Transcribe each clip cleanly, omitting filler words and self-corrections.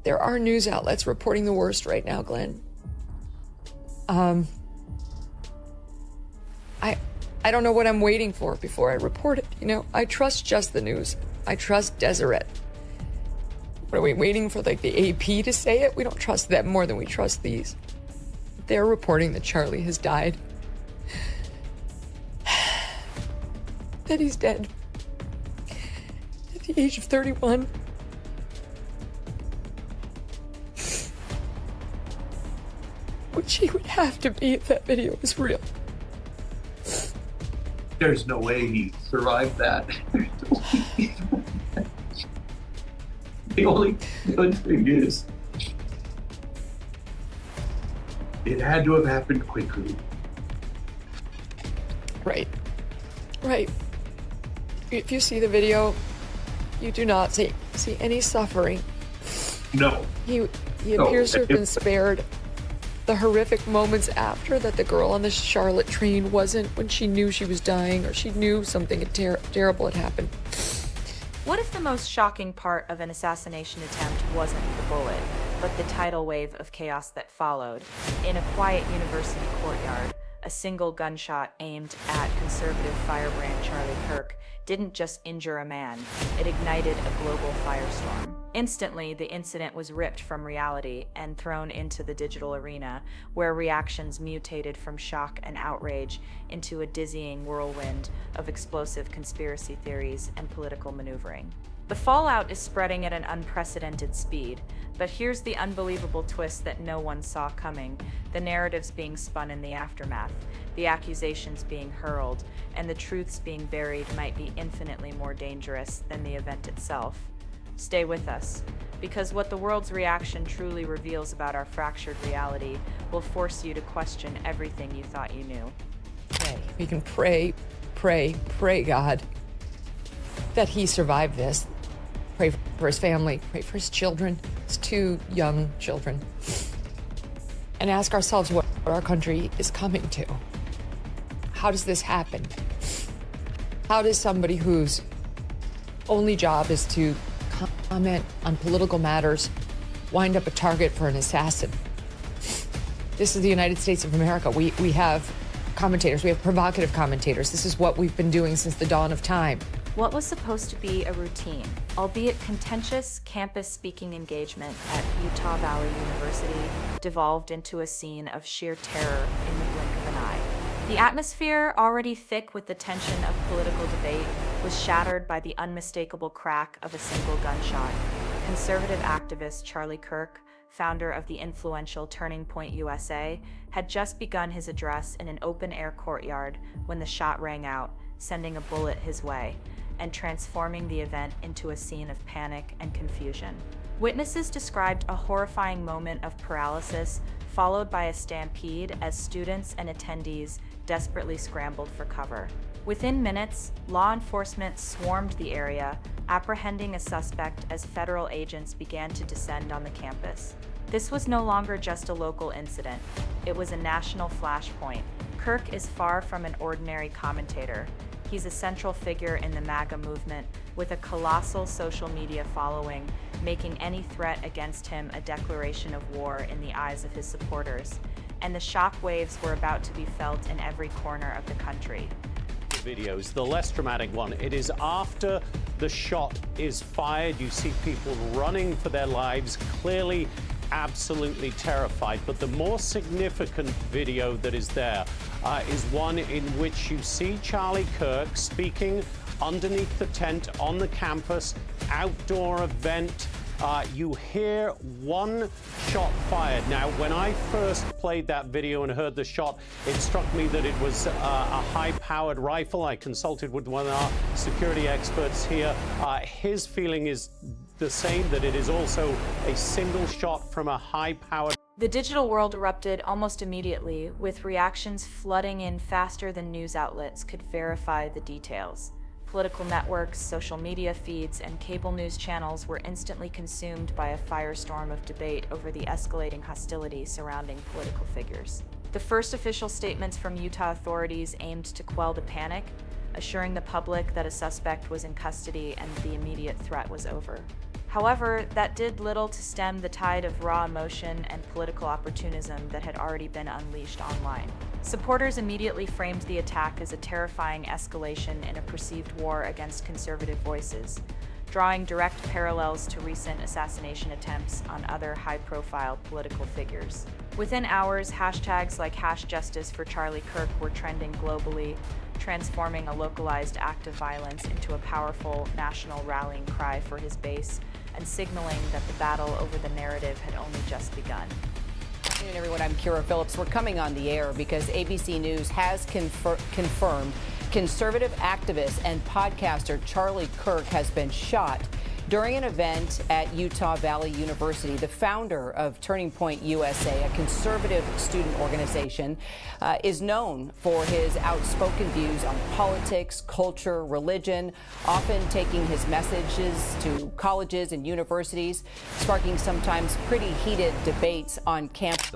There are news outlets reporting the worst right now, Glenn. I don't know what I'm waiting for before I report it. You know, I trust just the news. I trust Deseret. What are we waiting for, like, the AP to say it? We don't trust them more than we trust these. They're reporting that Charlie has died. That he's dead. At the age of 31. Which he would have to be if that video was real. There's no way he survived that. The only good thing is, it had to have happened quickly. Right. Right. If you see the video, you do not see any suffering. No. He appears to have been spared the horrific moments after that the girl on the Charlotte train wasn't, when she knew she was dying or she knew something terrible had happened. What if the most shocking part of an assassination attempt wasn't the bullet, but the tidal wave of chaos that followed? In a quiet university courtyard, a single gunshot aimed at conservative firebrand Charlie Kirk didn't just injure a man, it ignited a global firestorm. Instantly, the incident was ripped from reality and thrown into the digital arena, where reactions mutated from shock and outrage into a dizzying whirlwind of explosive conspiracy theories and political maneuvering. The fallout is spreading at an unprecedented speed, but here's the unbelievable twist that no one saw coming: the narratives being spun in the aftermath, the accusations being hurled, and the truths being buried might be infinitely more dangerous than the event itself. Stay with us, because what the world's reaction truly reveals about our fractured reality will force you to question everything you thought you knew. We can pray, God, that he survived this. Pray for his family, pray for his children, his 2 young children, and ask ourselves what our country is coming to. How does this happen? How does somebody whose only job is to comment on political matters wind up a target for an assassin? This is the United States of America. We have commentators, we have provocative commentators. This is what we've been doing since the dawn of time. What was supposed to be a routine, albeit contentious, campus-speaking engagement at Utah Valley University devolved into a scene of sheer terror in the blink of an eye. The atmosphere, already thick with the tension of political debate, was shattered by the unmistakable crack of a single gunshot. Conservative activist Charlie Kirk, founder of the influential Turning Point USA, had just begun his address in an open-air courtyard when the shot rang out, sending a bullet his way and transforming the event into a scene of panic and confusion. Witnesses described a horrifying moment of paralysis, followed by a stampede as students and attendees desperately scrambled for cover. Within minutes, law enforcement swarmed the area, apprehending a suspect as federal agents began to descend on the campus. This was no longer just a local incident. It was a national flashpoint. Kirk is far from an ordinary commentator. He's a central figure in the MAGA movement, with a colossal social media following, making any threat against him a declaration of war in the eyes of his supporters. And the shockwaves were about to be felt in every corner of the country. Videos, the less dramatic one, it is after the shot is fired. You see people running for their lives, clearly absolutely terrified. But the more significant video that is there is one in which you see Charlie Kirk speaking underneath the tent on the campus, outdoor event. You hear one shot fired. Now, when I first played that video and heard the shot, it struck me that it was a high-powered rifle. I consulted with one of our security experts here. His feeling is the same, that it is also a single shot from a high-powered. The digital world erupted almost immediately, with reactions flooding in faster than news outlets could verify the details. Political networks, social media feeds, and cable news channels were instantly consumed by a firestorm of debate over the escalating hostility surrounding political figures. The first official statements from Utah authorities aimed to quell the panic, assuring the public that a suspect was in custody and the immediate threat was over. However, that did little to stem the tide of raw emotion and political opportunism that had already been unleashed online. Supporters immediately framed the attack as a terrifying escalation in a perceived war against conservative voices, drawing direct parallels to recent assassination attempts on other high-profile political figures. Within hours, hashtags like #JusticeForCharlieKirk were trending globally, transforming a localized act of violence into a powerful national rallying cry for his base, and signaling that the battle over the narrative had only just begun. Good afternoon, everyone. I'm Kira Phillips. We're coming on the air because ABC News has confirmed conservative activist and podcaster Charlie Kirk has been shot during an event at Utah Valley University. The founder of Turning Point USA, a conservative student organization, is known for his outspoken views on politics, culture, religion, often taking his messages to colleges and universities, sparking sometimes pretty heated debates on campus.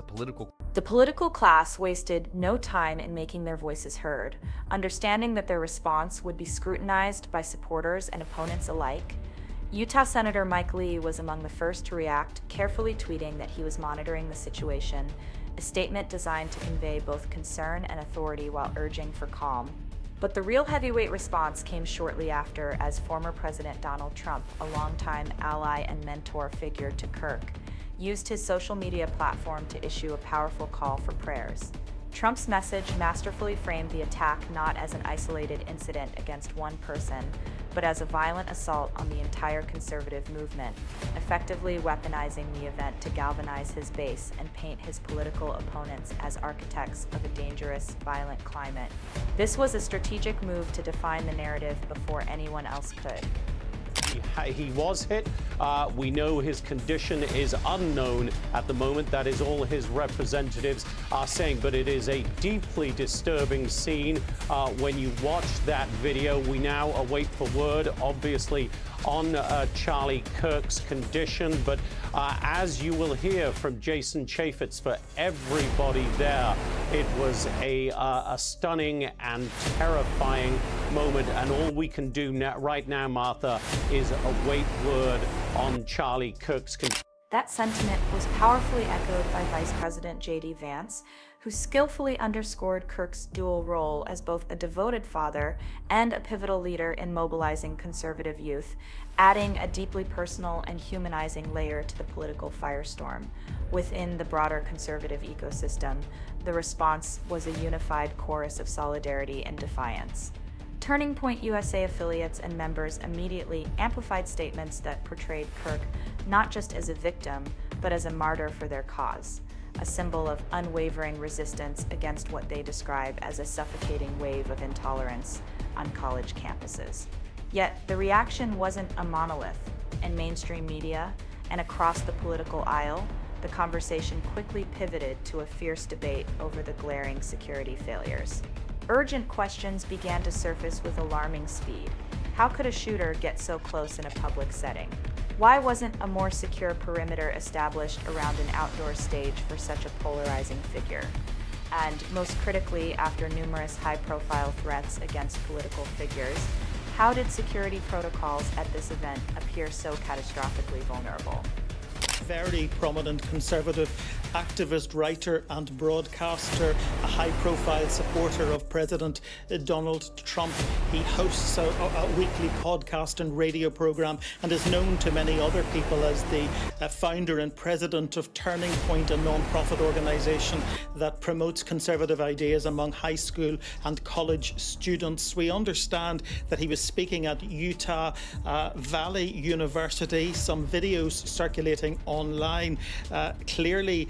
The political class wasted no time in making their voices heard, understanding that their response would be scrutinized by supporters and opponents alike. Utah Senator Mike Lee was among the first to react, carefully tweeting that he was monitoring the situation, a statement designed to convey both concern and authority while urging for calm. But the real heavyweight response came shortly after, as former President Donald Trump, a longtime ally and mentor figure to Kirk, used his social media platform to issue a powerful call for prayers. Trump's message masterfully framed the attack not as an isolated incident against one person, but as a violent assault on the entire conservative movement, effectively weaponizing the event to galvanize his base and paint his political opponents as architects of a dangerous, violent climate. This was a strategic move to define the narrative before anyone else could. He was hit. We know his condition is unknown at the moment. That is all his representatives are saying. But it is a deeply disturbing scene when you watch that video. We now await for word, obviously, on Charlie Kirk's condition. But as you will hear from Jason Chaffetz, for everybody there, it was a stunning and terrifying moment. And all we can do right now, Martha, is await word on Charlie Kirk's condition. That sentiment was powerfully echoed by Vice President J.D. Vance, who skillfully underscored Kirk's dual role as both a devoted father and a pivotal leader in mobilizing conservative youth, adding a deeply personal and humanizing layer to the political firestorm. Within the broader conservative ecosystem, the response was a unified chorus of solidarity and defiance. Turning Point USA affiliates and members immediately amplified statements that portrayed Kirk not just as a victim, but as a martyr for their cause, a symbol of unwavering resistance against what they describe as a suffocating wave of intolerance on college campuses. Yet the reaction wasn't a monolith. In mainstream media and across the political aisle, the conversation quickly pivoted to a fierce debate over the glaring security failures. Urgent questions began to surface with alarming speed. How could a shooter get so close in a public setting? Why wasn't a more secure perimeter established around an outdoor stage for such a polarizing figure? And most critically, after numerous high-profile threats against political figures, how did security protocols at this event appear so catastrophically vulnerable? Very prominent conservative activist, writer and broadcaster, a high-profile supporter of President Donald Trump. He hosts a weekly podcast and radio program and is known to many other people as the founder and president of Turning Point, a non-profit organisation that promotes conservative ideas among high school and college students. We understand that he was speaking at Utah Valley University. Some videos circulating online clearly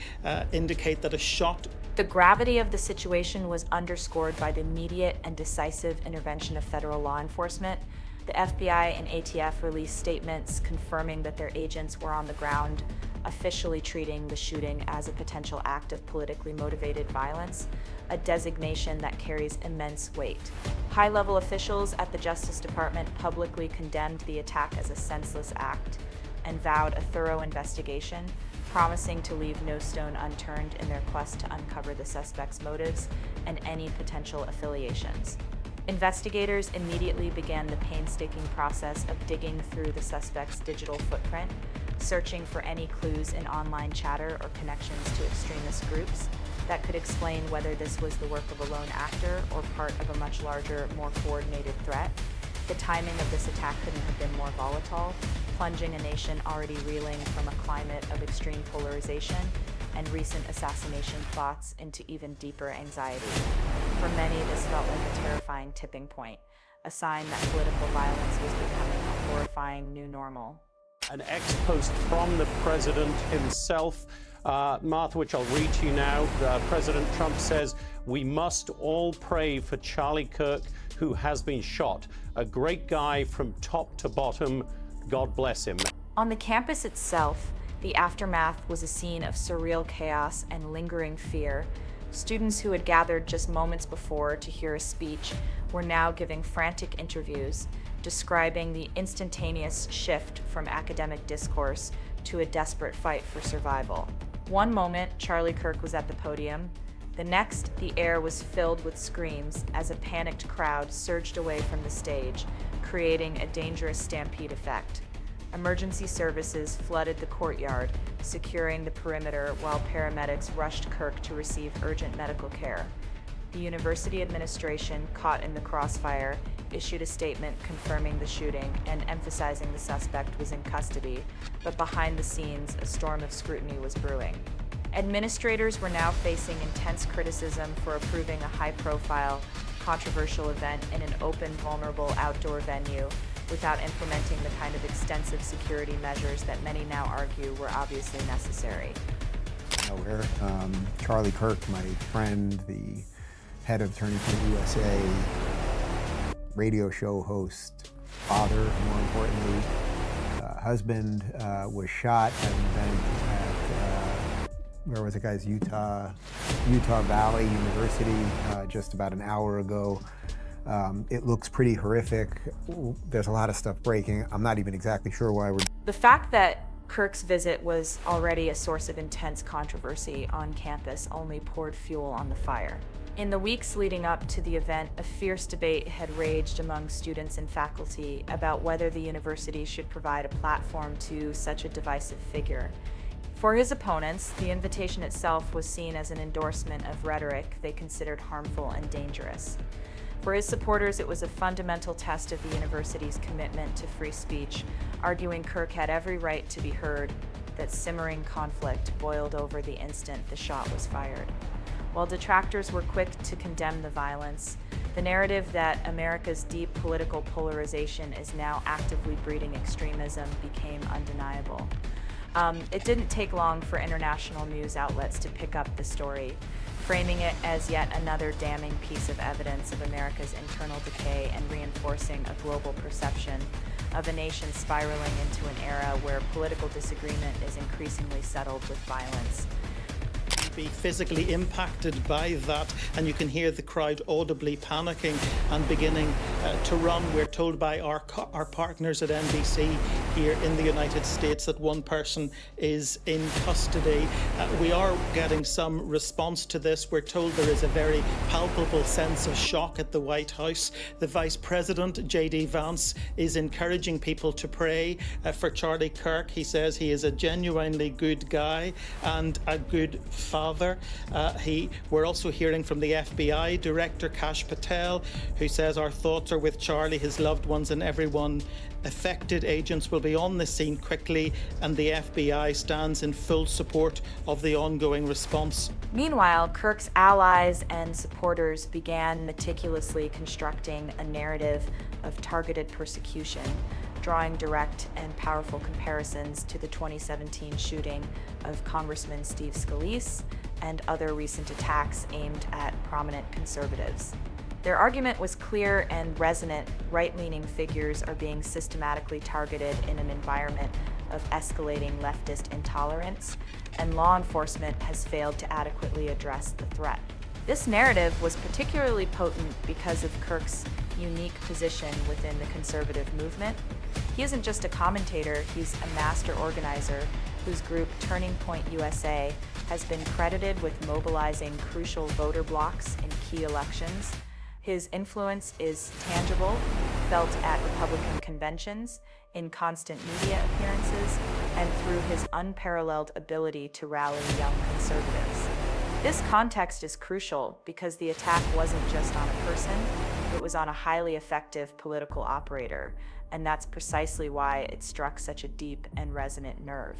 indicate that a shot. The gravity of the situation was underscored by the immediate and decisive intervention of federal law enforcement. The FBI and ATF released statements confirming that their agents were on the ground, officially treating the shooting as a potential act of politically motivated violence, a designation that carries immense weight. High-level officials at the Justice Department publicly condemned the attack as a senseless act and vowed a thorough investigation, promising to leave no stone unturned in their quest to uncover the suspect's motives and any potential affiliations. Investigators immediately began the painstaking process of digging through the suspect's digital footprint, searching for any clues in online chatter or connections to extremist groups that could explain whether this was the work of a lone actor or part of a much larger, more coordinated threat. The timing of this attack couldn't have been more volatile, plunging a nation already reeling from a climate of extreme polarization and recent assassination plots into even deeper anxiety. For many, this felt like a terrifying tipping point, a sign that political violence was becoming a horrifying new normal. An ex-post from the president himself, Martha, which I'll read to you now. President Trump says, "We must all pray for Charlie Kirk, who has been shot. A great guy from top to bottom. God bless him." On the campus itself, the aftermath was a scene of surreal chaos and lingering fear. Students who had gathered just moments before to hear a speech were now giving frantic interviews, describing the instantaneous shift from academic discourse to a desperate fight for survival. One moment, Charlie Kirk was at the podium. The next, the air was filled with screams as a panicked crowd surged away from the stage, creating a dangerous stampede effect. Emergency services flooded the courtyard, securing the perimeter while paramedics rushed Kirk to receive urgent medical care. The university administration, caught in the crossfire, issued a statement confirming the shooting and emphasizing the suspect was in custody, but behind the scenes, a storm of scrutiny was brewing. Administrators were now facing intense criticism for approving a high-profile, controversial event in an open, vulnerable outdoor venue without implementing the kind of extensive security measures that many now argue were obviously necessary. Nowhere. Charlie Kirk, my friend, the head of Turning Point USA, radio show host, father, more importantly, husband, was shot at an event at, where was it, guys? Utah Valley University, just about an hour ago. It looks pretty horrific. There's a lot of stuff breaking. I'm not even exactly sure why we're... The fact that Kirk's visit was already a source of intense controversy on campus only poured fuel on the fire. In the weeks leading up to the event, a fierce debate had raged among students and faculty about whether the university should provide a platform to such a divisive figure. For his opponents, the invitation itself was seen as an endorsement of rhetoric they considered harmful and dangerous. For his supporters, it was a fundamental test of the university's commitment to free speech, arguing Kirk had every right to be heard, that simmering conflict boiled over the instant the shot was fired. While detractors were quick to condemn the violence, the narrative that America's deep political polarization is now actively breeding extremism became undeniable. It didn't take long for international news outlets to pick up the story, framing it as yet another damning piece of evidence of America's internal decay and reinforcing a global perception of a nation spiraling into an era where political disagreement is increasingly settled with violence. Be physically impacted by that, and you can hear the crowd audibly panicking and beginning to run. We're told by our partners at NBC here in the United States that one person is in custody. We are getting some response to this. We're told there is a very palpable sense of shock at the White House. The Vice President, J.D. Vance, is encouraging people to pray for Charlie Kirk. He says he is a genuinely good guy and a good father. We're also hearing from the FBI Director Kash Patel, who says our thoughts are with Charlie, his loved ones, and everyone affected. Agents will be on the scene quickly, and the FBI stands in full support of the ongoing response. Meanwhile, Kirk's allies and supporters began meticulously constructing a narrative of targeted persecution, drawing direct and powerful comparisons to the 2017 shooting of Congressman Steve Scalise and other recent attacks aimed at prominent conservatives. Their argument was clear and resonant. Right-leaning figures are being systematically targeted in an environment of escalating leftist intolerance, and law enforcement has failed to adequately address the threat. This narrative was particularly potent because of Kirk's unique position within the conservative movement. He isn't just a commentator, he's a master organizer whose group, Turning Point USA, has been credited with mobilizing crucial voter blocs in key elections. His influence is tangible, felt at Republican conventions, in constant media appearances, and through his unparalleled ability to rally young conservatives. This context is crucial because the attack wasn't just on a person, it was on a highly effective political operator, and that's precisely why it struck such a deep and resonant nerve.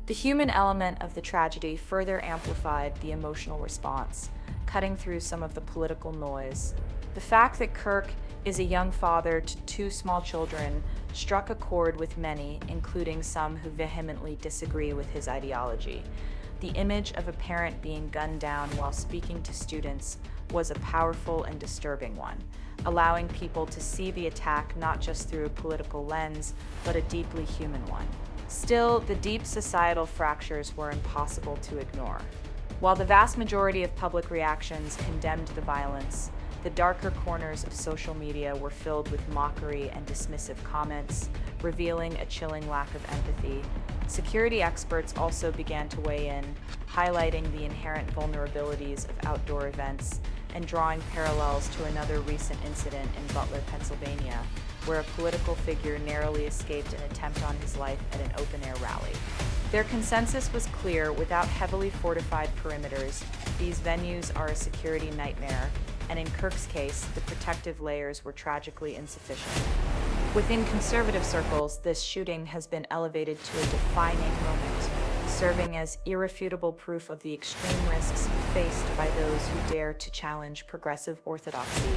The human element of the tragedy further amplified the emotional response, cutting through some of the political noise. The fact that Kirk is a young father to 2 small children struck a chord with many, including some who vehemently disagree with his ideology. The image of a parent being gunned down while speaking to students was a powerful and disturbing one, allowing people to see the attack not just through a political lens, but a deeply human one. Still, the deep societal fractures were impossible to ignore. While the vast majority of public reactions condemned the violence, the darker corners of social media were filled with mockery and dismissive comments, revealing a chilling lack of empathy. Security experts also began to weigh in, highlighting the inherent vulnerabilities of outdoor events and drawing parallels to another recent incident in Butler, Pennsylvania, where a political figure narrowly escaped an attempt on his life at an open-air rally. Their consensus was clear: without heavily fortified perimeters, these venues are a security nightmare, and in Kirk's case, the protective layers were tragically insufficient. Within conservative circles, this shooting has been elevated to a defining moment, serving as irrefutable proof of the extreme risks faced by those who dare to challenge progressive orthodoxy,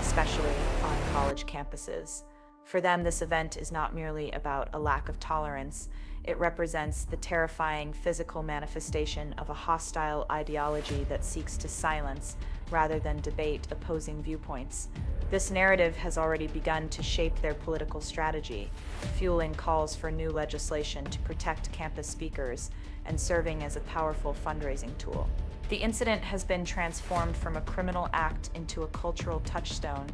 especially on college campuses. For them, this event is not merely about a lack of tolerance. It represents the terrifying physical manifestation of a hostile ideology that seeks to silence rather than debate opposing viewpoints. This narrative has already begun to shape their political strategy, fueling calls for new legislation to protect campus speakers and serving as a powerful fundraising tool. The incident has been transformed from a criminal act into a cultural touchstone,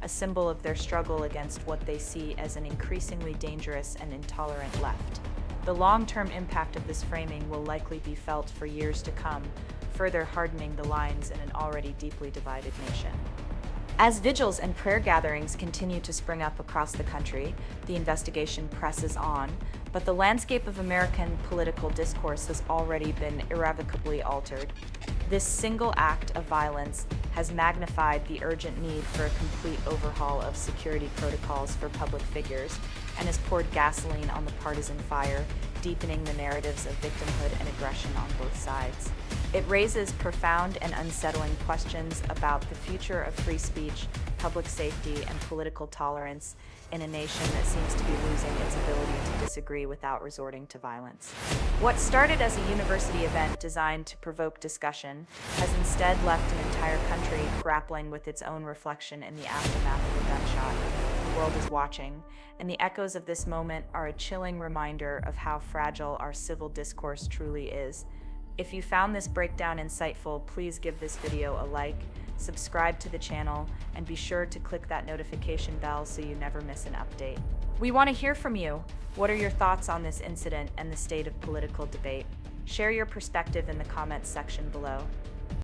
a symbol of their struggle against what they see as an increasingly dangerous and intolerant left. The long-term impact of this framing will likely be felt for years to come, further hardening the lines in an already deeply divided nation. As vigils and prayer gatherings continue to spring up across the country, the investigation presses on, but the landscape of American political discourse has already been irrevocably altered. This single act of violence has magnified the urgent need for a complete overhaul of security protocols for public figures and has poured gasoline on the partisan fire, deepening the narratives of victimhood and aggression on both sides. It raises profound and unsettling questions about the future of free speech, public safety, and political tolerance in a nation that seems to be losing its ability to disagree without resorting to violence. What started as a university event designed to provoke discussion has instead left an entire country grappling with its own reflection in the aftermath of a gunshot. The world is watching, and the echoes of this moment are a chilling reminder of how fragile our civil discourse truly is. If you found this breakdown insightful, please give this video a like, subscribe to the channel, and be sure to click that notification bell so you never miss an update. We want to hear from you. What are your thoughts on this incident and the state of political debate? Share your perspective in the comments section below.